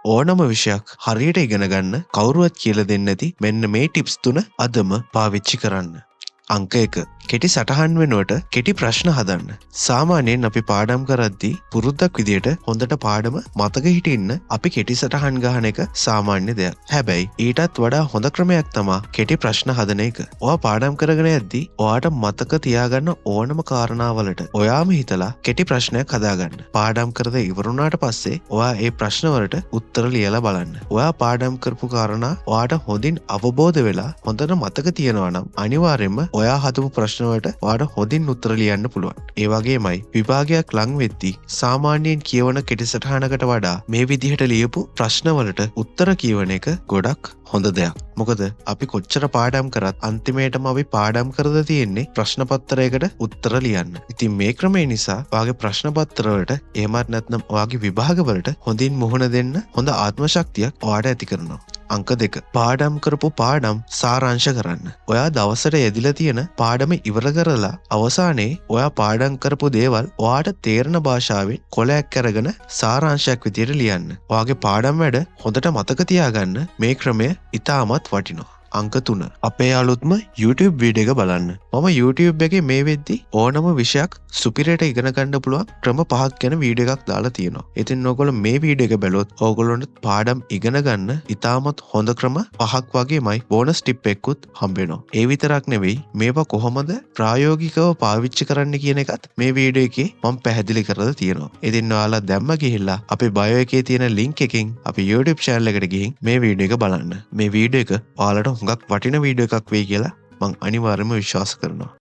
ඕනම විෂයක් හරියට ඉගෙන ගන්න කවුරුවත් කියලා දෙන්නේ නැති මෙන්න මේ ටිප්ස් 3 අදම පාවිච්චි කරන්න. අංක 1. කෙටි සටහන් වෙනුවට කෙටි ප්‍රශ්න හදන්න. සාමාන්‍යයෙන් අපි පාඩම් කරද්දී පුරුද්දක් විදියට හොඳට පාඩම මතක හිටින්න අපි කෙටි සටහන් ගහන එක සාමාන්‍ය දෙයක්. හැබැයි ඊටත් වඩා හොඳ ක්‍රමයක් තමයි කෙටි ප්‍රශ්න හදන එක. ඔයා පාඩම් කරගෙන යද්දී ඔයාට මතක තියාගන්න ඕනම කාරණාවලට ඔයාම හිතලා කෙටි ප්‍රශ්නයක් හදාගන්න. පාඩම් කරලා ඉවරුණාට පස්සේ ඔයා ඒ ප්‍රශ්න වලට උත්තර ලියලා බලන්න. ඔයා පාඩම් කරපු කාරණා ඔයාට හොඳින් අවබෝධ වෙලා හොඳට මතක තියෙනවා නම් අනිවාර්යයෙන්ම ඔයා හදපු ප්‍රශ්න වලට ඔයාට හොඳින් උත්තර ලියන්න පුළුවන්. ඒ වගේමයි විභාගයක් ලං වෙද්දී සාමාන්‍යයෙන් කියවන කෙටි සටහනකට වඩා මේ විදිහට ලියපු ප්‍රශ්න වලට උත්තර කියවන එක ගොඩක් හොඳ දෙයක්. මොකද අපි කොච්චර පාඩම් කරත් අන්තිමේටම අපි පාඩම් කරලා තියෙන්නේ ප්‍රශ්න පත්‍රයකට උත්තර ලියන්න. ඉතින් මේ ක්‍රමය නිසා ඔයාගේ ප්‍රශ්න පත්‍ර වලට එහෙමත් නැත්නම් ඔයාගේ විභාග වලට හොඳින් මුහුණ දෙන්න හොඳ ආත්ම ශක්තියක් ඔයාට ඇති කරනවා. අංක 2. පාඩම් කරපු පාඩම් සාරාංශ කරන්න. ඔයා දවසට යෙදිලා තියෙන පාඩම ඉවර කරලා අවසානයේ ඔයා පාඩම් කරපු දේවල් ඔයාට තේරෙන භාෂාවෙන් කොලයක් අරගෙන සාරාංශයක් විදියට ලියන්න. ඔයාගේ පාඩම් වැඩ හොඳට මතක තියාගන්න මේ ක්‍රමය ඉතාමත් වටිනවා. අංක 3. අපේ අලුත්ම YouTube වීඩියෝ එක බලන්න. මම YouTube එකේ මේ වෙද්දි ඕනම විෂයක් සුපිරියට ඉගෙන ගන්න පුළුවන් ක්‍රම 5ක් ගැන වීඩියෝ එකක් දාලා තියෙනවා. ඉතින් ඔයගොල්ලෝ මේ වීඩියෝ එක බැලුවොත් ඔයගොල්ලන්ට පාඩම් ඉගෙන ගන්න ඉතාමත් හොඳ ක්‍රම 5ක් වගේමයි බෝනස් ටිප් එකකුත් හම්බ වෙනවා. ඒ විතරක් නෙවෙයි මේවා කොහොමද ප්‍රායෝගිකව පාවිච්චි කරන්න කියන එකත් මේ වීඩියෝ එකේ මම පැහැදිලි කරලා තියෙනවා. ඉතින් ඔයාලා දැම්ම ගිහිල්ලා අපේ බයෝ එකේ තියෙන link එකෙන් අපේ YouTube channel එකට ගිහින් මේ වීඩියෝ එක බලන්න. මේ වීඩියෝ එක ඔයාලට හුඟක් වටින වීඩියෝ එකක් වෙයි කියලා මං අනිවාර්යයෙන්ම විශ්වාස කරනවා.